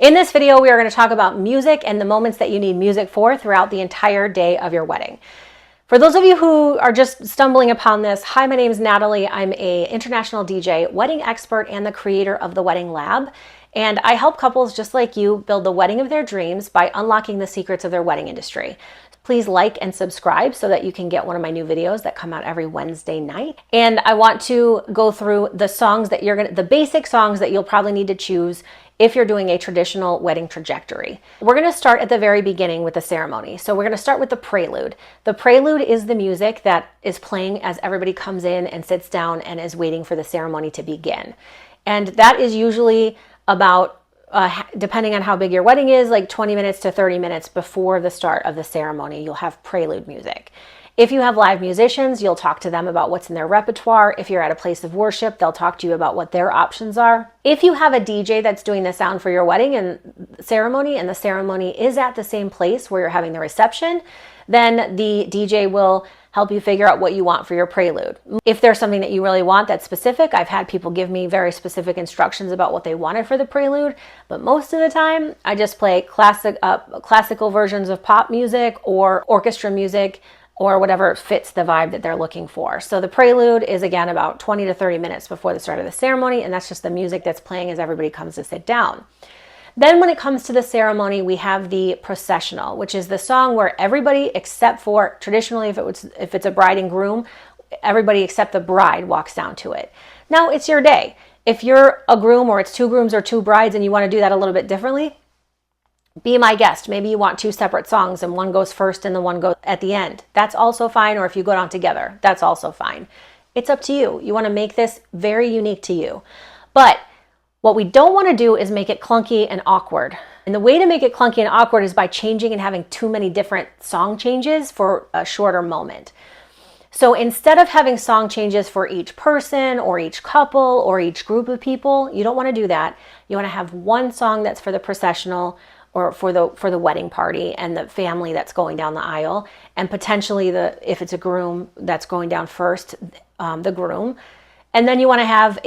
In this video, we are going to talk about music and the moments that you need music for throughout the entire day of your wedding. For those of you who are just stumbling upon this, hi, my name is Natalie. I'm an international DJ, wedding expert, and the creator of the Wedding Lab. And I help couples just like you build the wedding of their dreams by unlocking the secrets of their wedding industry. Please like and subscribe so that you can get one of my new videos that come out every Wednesday night. And I want to go through the songs that the basic songs that you'll probably need to choose if you're doing a traditional wedding trajectory. We're going to start at the very beginning with the ceremony. So we're going to start with the prelude. The prelude is the music that is playing as everybody comes in and sits down and is waiting for the ceremony to begin. And that is usually about, depending on how big your wedding is, like 20 minutes to 30 minutes before the start of the ceremony, you'll have prelude music. If you have live musicians, you'll talk to them about what's in their repertoire. If you're at a place of worship, they'll talk to you about what their options are. If you have a DJ that's doing the sound for your wedding and ceremony is at the same place where you're having the reception, then the DJ will help you figure out what you want for your prelude. If there's something that you really want that's specific, I've had people give me very specific instructions about what they wanted for the prelude, but most of the time I just play classical versions of pop music or orchestra music, or whatever fits the vibe that they're looking for. So the prelude is, again, about 20 to 30 minutes before the start of the ceremony, and that's just the music that's playing as everybody comes to sit down. Then when it comes to the ceremony, we have the processional, which is the song where everybody except for, traditionally if it's a bride and groom, everybody except the bride walks down to it. Now, it's your day. If you're a groom or it's two grooms or two brides and you want to do that a little bit differently, be my guest. Maybe you want two separate songs and one goes first and the one goes at the end. That's also fine. Or if you go down together, that's also fine. It's up to you. You want to make this very unique to you. But what we don't want to do is make it clunky and awkward. And the way to make it clunky and awkward is by changing and having too many different song changes for a shorter moment. So instead of having song changes for each person or each couple or each group of people, you don't want to do that. You want to have one song that's for the processional or for the wedding party and the family that's going down the aisle, and potentially if it's a groom that's going down first, the groom. And then you want to have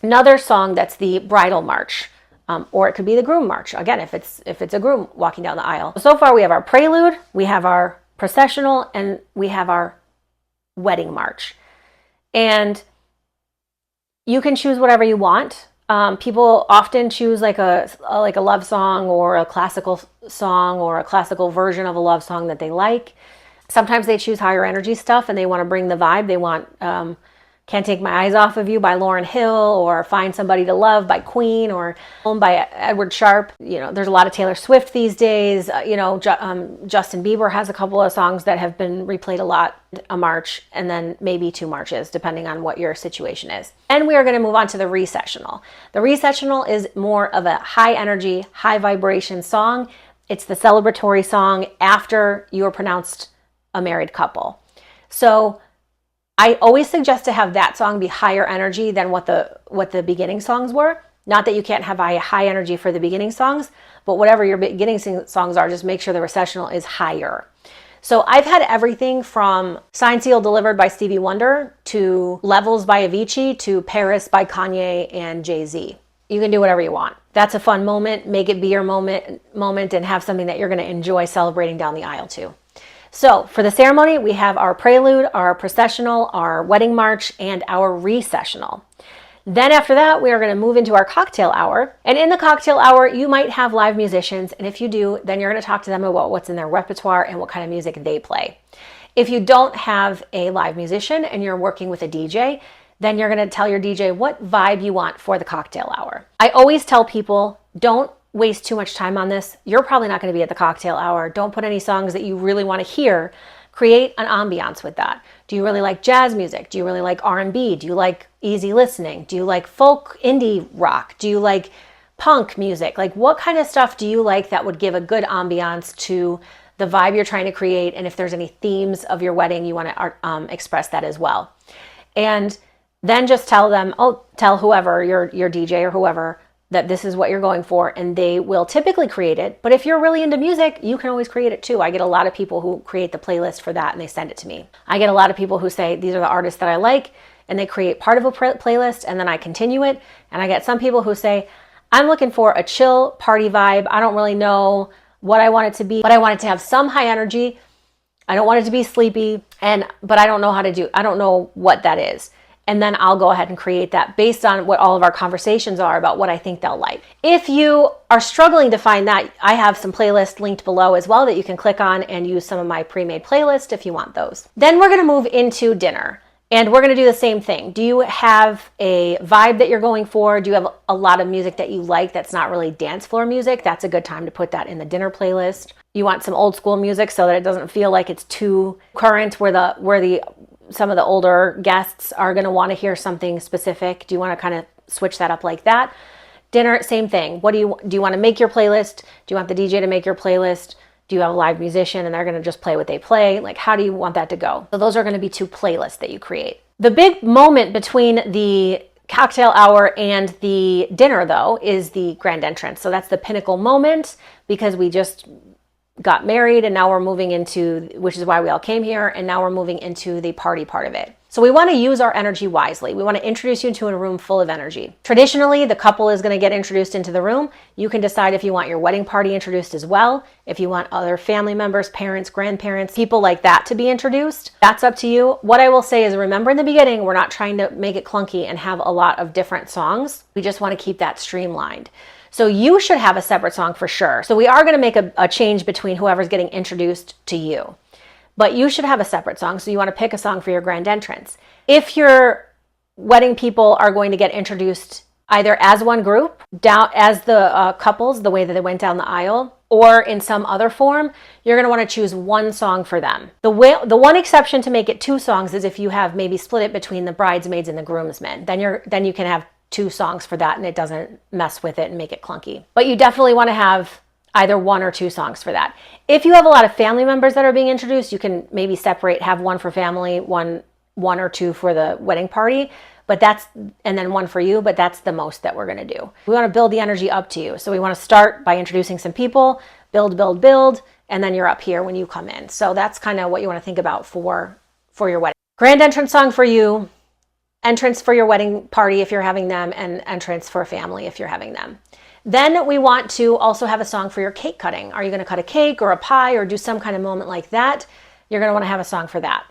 another song that's the bridal march, or it could be the groom march. Again, if it's a groom walking down the aisle. So far we have our prelude, we have our processional, and we have our wedding march. And you can choose whatever you want. People often choose like a love song or a classical song or a classical version of a love song that they like. Sometimes they choose higher energy stuff and they want to bring the vibe. They want Can't Take My Eyes Off of You by Lauryn Hill, or Find Somebody to Love by Queen, or Home by Edward Sharpe. You know, there's a lot of Taylor Swift these days. Justin Bieber has a couple of songs that have been replayed a lot, a march, and then maybe two marches, depending on what your situation is. And we are going to move on to the recessional. The recessional is more of a high energy, high vibration song. It's the celebratory song after you are pronounced a married couple. So I always suggest to have that song be higher energy than what the beginning songs were. Not that you can't have high energy for the beginning songs, but whatever your beginning songs are, just make sure the recessional is higher. So I've had everything from Signed, Sealed, Delivered by Stevie Wonder to Levels by Avicii to Paris by Kanye and Jay-Z. You can do whatever you want. That's a fun moment. Make it be your moment and have something that you're going to enjoy celebrating down the aisle to. So for the ceremony, we have our prelude, our processional, our wedding march, and our recessional. Then after that, we are going to move into our cocktail hour. And in the cocktail hour, you might have live musicians. And if you do, then you're going to talk to them about what's in their repertoire and what kind of music they play. If you don't have a live musician and you're working with a DJ, then you're going to tell your DJ what vibe you want for the cocktail hour. I always tell people, don't waste too much time on this. You're probably not going to be at the cocktail hour. Don't put any songs that you really want to hear. Create an ambiance with that. Do you really like jazz music? Do you really like R&B? Do you like easy listening? Do you like folk, indie rock? Do you like punk music? Like, what kind of stuff do you like that would give a good ambiance to the vibe you're trying to create? And if there's any themes of your wedding, you want to express that as well. And then just tell them, tell whoever, your DJ or whoever, that this is what you're going for, and they will typically create it. But if you're really into music, you can always create it too. I get a lot of people who create the playlist for that and they send it to me. I get a lot of people who say, these are the artists that I like, and they create part of a playlist and then I continue it. And I get some people who say, I'm looking for a chill party vibe. I don't really know what I want it to be, but I want it to have some high energy. I don't want it to be sleepy, but I don't know I don't know what that is. And then I'll go ahead and create that based on what all of our conversations are about what I think they'll like. If you are struggling to find that, I have some playlists linked below as well that you can click on and use some of my pre-made playlists if you want those. Then we're going to move into dinner. And we're going to do the same thing. Do you have a vibe that you're going for? Do you have a lot of music that you like that's not really dance floor music? That's a good time to put that in the dinner playlist. You want some old school music so that it doesn't feel like it's too current, where some of the older guests are going to want to hear something specific. Do you want to kind of switch that up like that? Dinner, same thing. Do you want to make your playlist? Do you want the DJ to make your playlist? Do you have a live musician and they're going to just play what they play? Like, how do you want that to go? So those are going to be 2 playlists that you create. The big moment between the cocktail hour and the dinner, though, is the grand entrance. So that's the pinnacle moment, because we just got married and now we're moving into, which is why we all came here, and now we're moving into the party part of it. So we want to use our energy wisely. We want to introduce you to a room full of energy. Traditionally, the couple is going to get introduced into the room. You can decide if you want your wedding party introduced as well, if you want other family members, parents, grandparents, people like that to be introduced. That's up to you. What I will say is, remember in the beginning, we're not trying to make it clunky and have a lot of different songs. We just want to keep that streamlined. So you should have a separate song for sure. So we are going to make a change between whoever's getting introduced to you. But you should have a separate song, so you want to pick a song for your grand entrance. If your wedding people are going to get introduced either as one group, down as the couples, the way that they went down the aisle, or in some other form, you're going to want to choose one song for them. The one exception to make it 2 songs is if you have maybe split it between the bridesmaids and the groomsmen. Then you can have 2 songs for that, and it doesn't mess with it and make it clunky. But you definitely want to have either 1 or 2 songs for that. If you have a lot of family members that are being introduced, you can maybe have 1 for family, one or 2 for the wedding party, and then 1 for you, but that's the most that we're going to do. We want to build the energy up to you. So we want to start by introducing some people, build, and then you're up here when you come in. So that's kind of what you want to think about for your wedding. Grand entrance song for you, entrance for your wedding party if you're having them, and entrance for family if you're having them. Then we want to also have a song for your cake cutting. Are you going to cut a cake or a pie or do some kind of moment like that? You're going to want to have a song for that.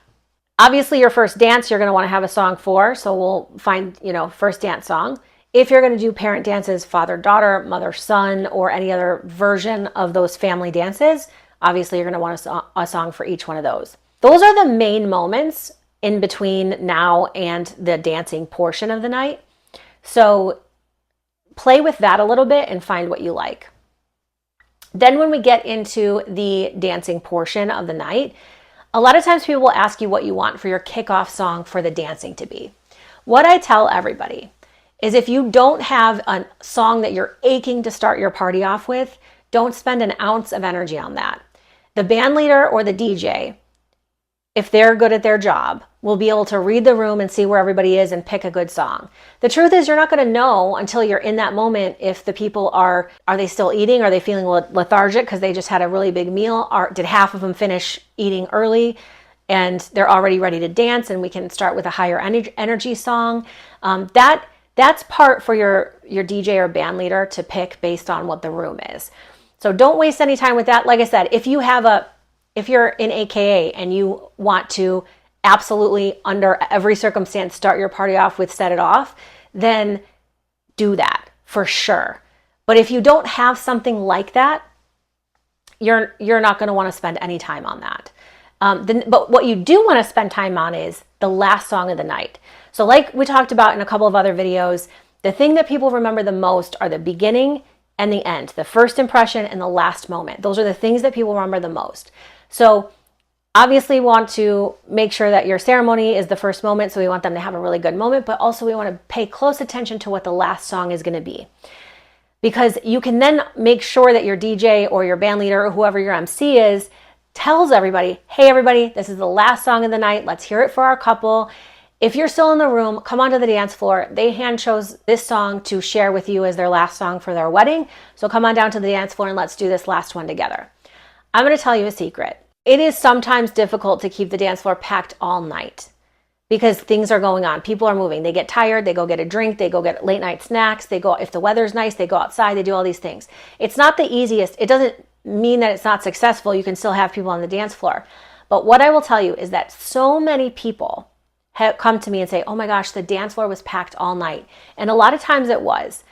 Obviously, your first dance, you're going to want to have a song for, so we'll find, first dance song. If you're going to do parent dances, father-daughter, mother-son, or any other version of those family dances, obviously you're going to want a song for each one of those. Those are the main moments in between now and the dancing portion of the night. So play with that a little bit and find what you like. Then when we get into the dancing portion of the night, a lot of times people will ask you what you want for your kickoff song for the dancing to be. What I tell everybody is, if you don't have a song that you're aching to start your party off with, don't spend an ounce of energy on that. The band leader or the DJ, if they're good at their job, will be able to read the room and see where everybody is and pick a good song. The truth is, you're not going to know until you're in that moment if the people are they still eating? Are they feeling lethargic because they just had a really big meal? Did half of them finish eating early and they're already ready to dance, and we can start with a higher energy song? That's part for your DJ or band leader to pick based on what the room is. So don't waste any time with that. Like I said, if you're in AKA and you want to absolutely, under every circumstance, start your party off with Set It Off, then do that for sure. But if you don't have something like that, you're not going to want to spend any time on that. But what you do want to spend time on is the last song of the night. So like we talked about in a couple of other videos, the thing that people remember the most are the beginning and the end, the first impression and the last moment. Those are the things that people remember the most. So obviously we want to make sure that your ceremony is the first moment, so we want them to have a really good moment, but also we want to pay close attention to what the last song is going to be. Because you can then make sure that your DJ or your band leader or whoever your MC is tells everybody, hey everybody, this is the last song of the night, let's hear it for our couple. If you're still in the room, come onto the dance floor. They hand chose this song to share with you as their last song for their wedding. So come on down to the dance floor and let's do this last one together. I'm going to tell you a secret. It is sometimes difficult to keep the dance floor packed all night. because things are going on. People are moving. They get tired. They go get a drink. They go get late night snacks. They go, if the weather's nice, they go outside. They do all these things. It's not the easiest. It doesn't mean that it's not successful. You can still have people on the dance floor. But what I will tell you is that so many people have come to me and say, oh my gosh, the dance floor was packed all night. And a lot of times it was.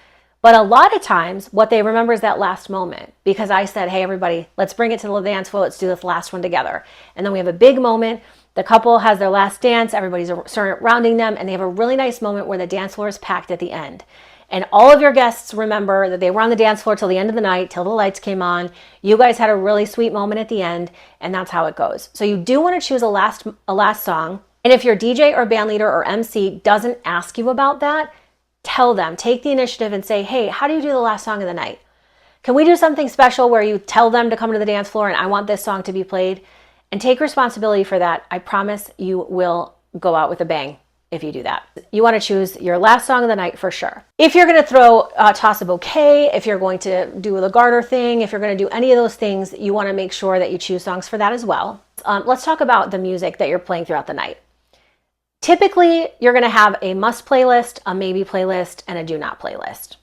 But a lot of times what they remember is that last moment, because I said, hey, everybody, let's bring it to the dance floor. Let's do this last one together. And then we have a big moment. The couple has their last dance. Everybody's surrounding them, and they have a really nice moment where the dance floor is packed at the end. And all of your guests remember that they were on the dance floor till the end of the night, till the lights came on. You guys had a really sweet moment at the end, and that's how it goes. So you do want to choose a last song. And if your DJ or band leader or MC doesn't ask you about that, tell them, take the initiative and say, hey, how do you do the last song of the night? Can we do something special where you tell them to come to the dance floor and I want this song to be played? And take responsibility for that. I promise you will go out with a bang if you do that. You want to choose your last song of the night for sure. If you're going to toss a bouquet, if you're going to do the garter thing, if you're going to do any of those things, you want to make sure that you choose songs for that as well. Let's talk about the music that you're playing throughout the night. Typically, you're going to have a must playlist, a maybe playlist, and a do not playlist.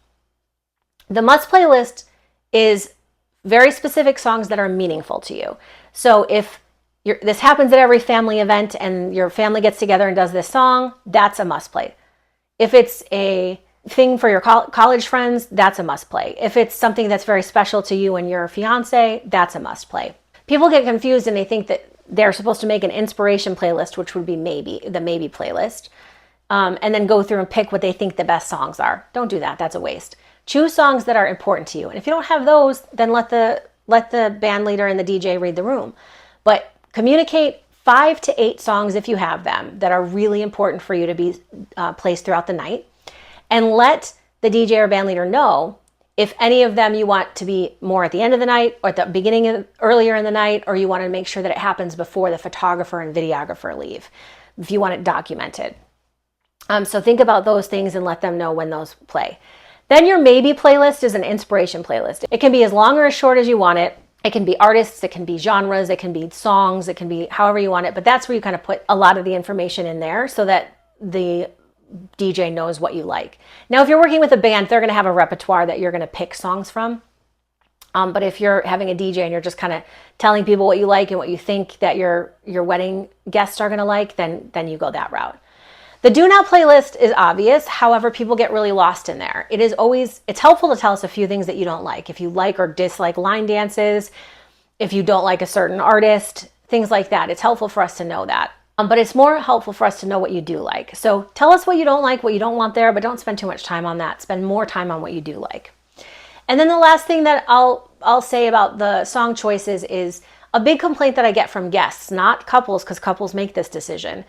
The must playlist is very specific songs that are meaningful to you. So if this happens at every family event and your family gets together and does this song, that's a must play. If it's a thing for your college friends, that's a must play. If it's something that's very special to you and your fiance, that's a must play. People get confused and they think that they're supposed to make an inspiration playlist, which would be the maybe playlist, and then go through and pick what they think the best songs are. Don't do that. That's a waste. Choose songs that are important to you. And if you don't have those, then let the band leader and the DJ read the room. But communicate 5 to 8 songs, if you have them, that are really important for you to be placed throughout the night. And let the DJ or band leader know if any of them you want to be more at the end of the night or at the beginning earlier in the night, or you want to make sure that it happens before the photographer and videographer leave, if you want it documented. So think about those things and let them know when those play. Then your maybe playlist is an inspiration playlist. It can be as long or as short as you want it. It can be artists, it can be genres, it can be songs, it can be however you want it. But that's where you kind of put a lot of the information in there so that the DJ knows what you like. Now, if you're working with a band, they're going to have a repertoire that you're going to pick songs from. But if you're having a DJ and you're just kind of telling people what you like and what you think that your wedding guests are going to like, then you go that route. The do not playlist is obvious. However, people get really lost in there. It's helpful to tell us a few things that you don't like. If you like or dislike line dances, if you don't like a certain artist, things like that. It's helpful for us to know that. But it's more helpful for us to know what you do like. So tell us what you don't like, what you don't want there, but don't spend too much time on that. Spend more time on what you do like. And then the last thing that I'll say about the song choices is a big complaint that I get from guests, not couples, because couples make this decision.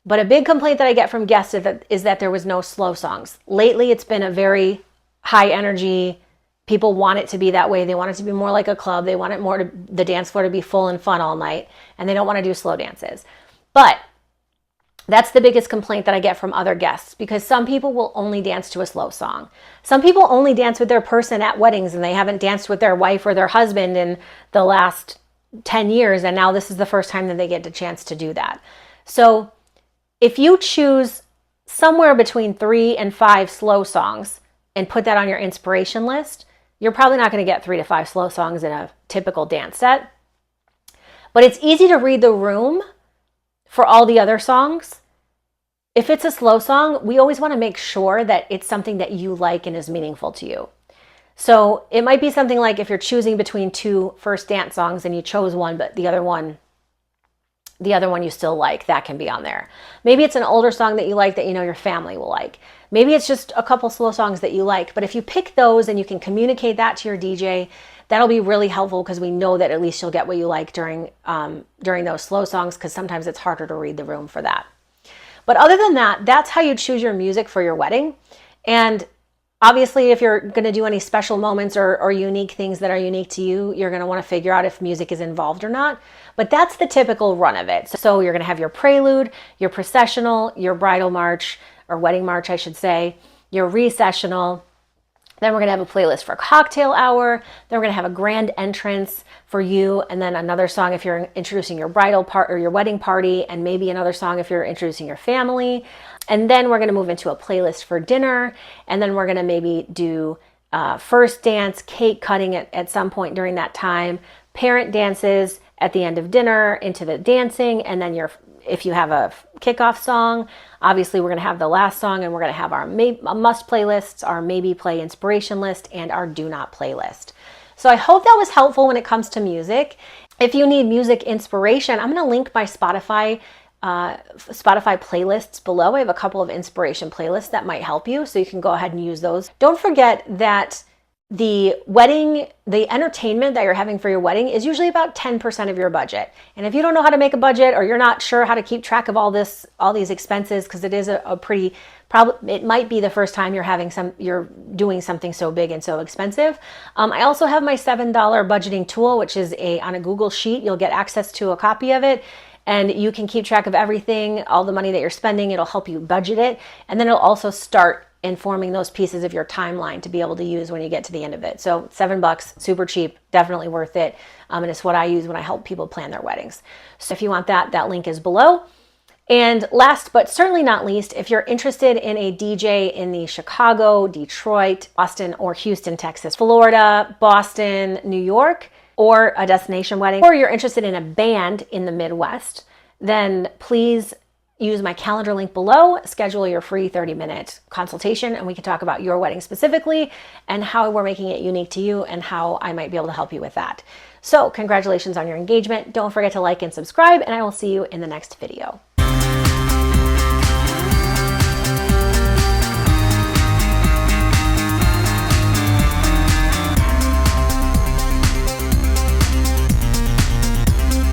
But a big complaint that I get from guests is that there was no slow songs. Lately, it's been a very high energy. People want it to be that way. They want it to be more like a club. They want the dance floor to be full and fun all night. And they don't want to do slow dances. But that's the biggest complaint that I get from other guests, because some people will only dance to a slow song. Some people only dance with their person at weddings and they haven't danced with their wife or their husband in the last 10 years. And now this is the first time that they get a chance to do that. So if you choose somewhere between 3 and 5 slow songs and put that on your inspiration list, you're probably not going to get 3 to 5 slow songs in a typical dance set. But it's easy to read the room for all the other songs. If it's a slow song, we always want to make sure that it's something that you like and is meaningful to you. So it might be something like if you're choosing between 2 first dance songs and you chose one, but the other one you still like, that can be on there. Maybe it's an older song that you like that you know your family will like. Maybe it's just a couple slow songs that you like. But if you pick those and you can communicate that to your DJ, that'll be really helpful, because we know that at least you'll get what you like during those slow songs, because sometimes it's harder to read the room for that. But other than that, that's how you choose your music for your wedding. And obviously, if you're going to do any special moments or unique things that are unique to you, you're going to want to figure out if music is involved or not. But that's the typical run of it. So you're going to have your prelude, your processional, your bridal march, or wedding march, I should say, your recessional, Then we're gonna have a playlist for cocktail hour. Then we're gonna have a grand entrance for you, and then another song if you're introducing your bridal part or your wedding party, and maybe another song if you're introducing your family. And then we're gonna move into a playlist for dinner, and then we're gonna maybe do first dance, cake cutting at some point during that time, parent dances at the end of dinner into the dancing, and then if you have a kickoff song, obviously we're going to have the last song, and we're going to have our must playlists, our maybe play inspiration list, and our do not playlist. So I hope that was helpful when it comes to music. If you need music inspiration, I'm going to link my Spotify playlists below. I have a couple of inspiration playlists that might help you, so you can go ahead and use those. Don't forget that the entertainment that you're having for your wedding is usually about 10% of your budget. And if you don't know how to make a budget, or you're not sure how to keep track of all these expenses, because it is it might be the first time you're doing something so big and so expensive. I also have my $7 budgeting tool, which is on a Google Sheet. You'll get access to a copy of it, and you can keep track of everything, all the money that you're spending. It'll help you budget it. And then it'll also start informing those pieces of your timeline to be able to use when you get to the end of it. So $7, super cheap, definitely worth it. And it's what I use when I help people plan their weddings. So if you want that link is below. And last but certainly not least, if you're interested in a DJ in the Chicago, Detroit, Austin, or Houston, Texas, Florida, Boston, New York, or a destination wedding, or you're interested in a band in the Midwest, then please use my calendar link below, schedule your free 30-minute consultation, and we can talk about your wedding specifically and how we're making it unique to you and how I might be able to help you with that. So congratulations on your engagement. Don't forget to like and subscribe, and I will see you in the next video.